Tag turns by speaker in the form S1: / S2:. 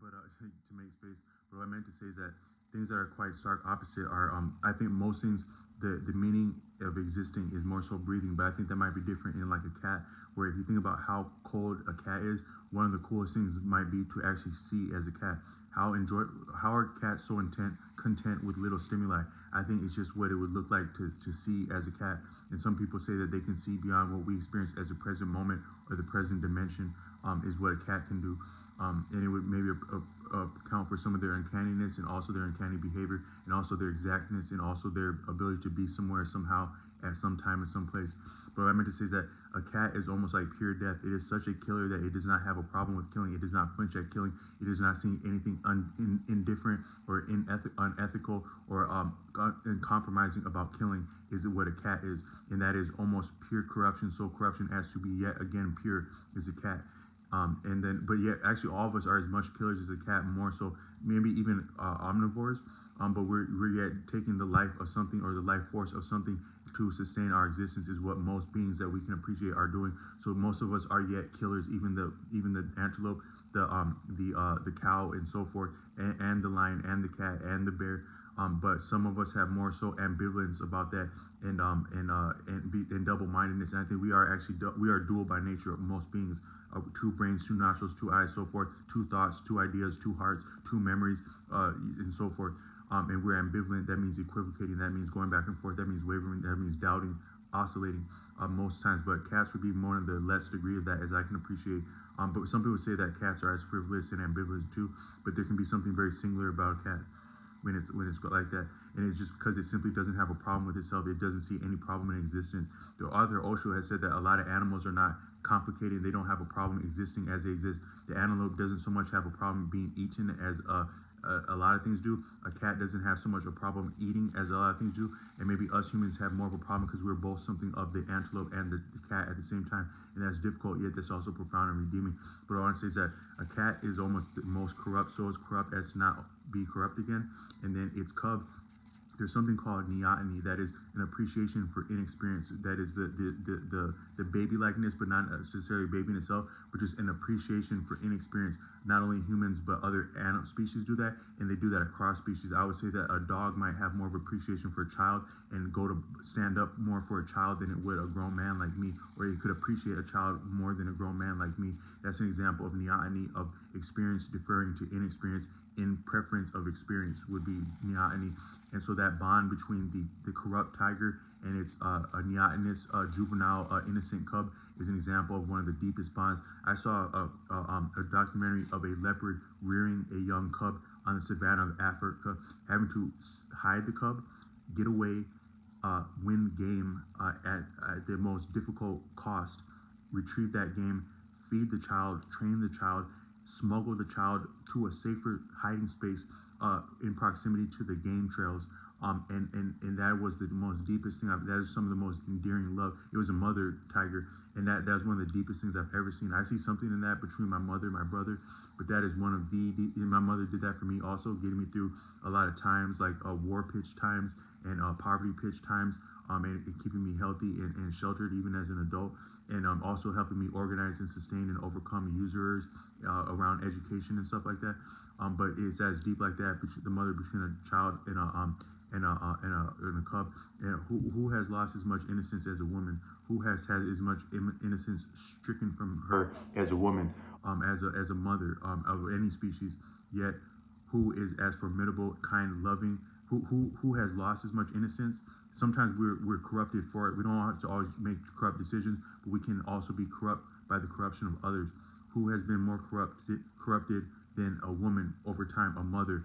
S1: but to make space. But what I meant to say is that things that are quite stark opposite are, I think most things, the meaning of existing is more so breathing, but I think that might be different in like a cat, where if you think about how cold a cat is, one of the coolest things might be to actually see as a cat. How are cats so content with little stimuli? I think it's just what it would look like to see as a cat. And some people say that they can see beyond what we experience as a present moment or the present dimension, is what a cat can do. And it would maybe account for some of their uncanniness and also their uncanny behavior and also their exactness and also their ability to be somewhere somehow at some time and some place. But what I meant to say is that a cat is almost like pure death. It is such a killer that it does not have a problem with killing. It does not flinch at killing. It does not see anything indifferent or unethical or compromising about killing. Is what a cat is, and that is almost pure corruption. So corruption as to be yet again pure is a cat. And then, but yet, actually, all of us are as much killers as a cat, more so, maybe even omnivores. But we're yet taking the life of something or the life force of something to sustain our existence is what most beings that we can appreciate are doing. So most of us are yet killers, even the antelope, the cow, and so forth, and the lion, and the cat, and the bear. But some of us have more so ambivalence about that, and double-mindedness. And I think we are actually we are dual by nature. Most beings, two brains, two nostrils, two eyes, so forth, two thoughts, two ideas, two hearts, two memories, and so forth. And we're ambivalent. That means equivocating. That means going back and forth. That means wavering. That means doubting, oscillating, most times. But cats would be more of the less degree of that, as I can appreciate. But some people say that cats are as frivolous and ambivalent too. But there can be something very singular about a cat when it's like that, and it's just because it simply doesn't have a problem with itself. It doesn't see any problem in existence. The author Osho has said that a lot of animals are not complicated. They don't have a problem existing as they exist. The antelope doesn't so much have a problem being eaten as a lot of things do. A cat doesn't have so much a problem eating as a lot of things do. And maybe us humans have more of a problem because we're both something of the antelope and the cat at the same time. And that's difficult, yet that's also profound and redeeming. But what I want to say is that a cat is almost the most corrupt, so it's corrupt as to not be corrupt again. And then its cub, there's something called neoteny, that is an appreciation for inexperience. That is the baby likeness, but not necessarily baby in itself, but just an appreciation for inexperience. Not only humans but other animal species do that, and they do that across species. I would say that a dog might have more of appreciation for a child and go to stand up more for a child than it would a grown man like me, or it could appreciate a child more than a grown man like me. That's an example of neoteny, of experience deferring to inexperience in preference of experience would be neoteny. And so that bond between the corrupt tiger and its a neotenous juvenile innocent cub is an example of one of the deepest bonds. I saw a documentary of a leopard rearing a young cub on the savannah of Africa, having to hide the cub, get away, win game at the most difficult cost, retrieve that game, feed the child, train the child, smuggle the child to a safer hiding space in proximity to the game trails. And that was the most deepest thing. That is some of the most endearing love. It was a mother tiger, and that's one of the deepest things I've ever seen. I see something in that between my mother and my brother, but that is one of my mother did that for me also, getting me through a lot of times, like war pitch times and poverty pitch times, and keeping me healthy and sheltered even as an adult, and also helping me organize and sustain and overcome users around education and stuff like that. But it's as deep like that, the mother between a child and a cub, and who has lost as much innocence as a woman, who has had as much innocence stricken from her as a woman, as a mother of any species, yet who is as formidable, kind, loving, who has lost as much innocence. Sometimes we're corrupted for it. We don't have to always make corrupt decisions, but we can also be corrupt by the corruption of others. Who has been more corrupted than a woman over time, a mother,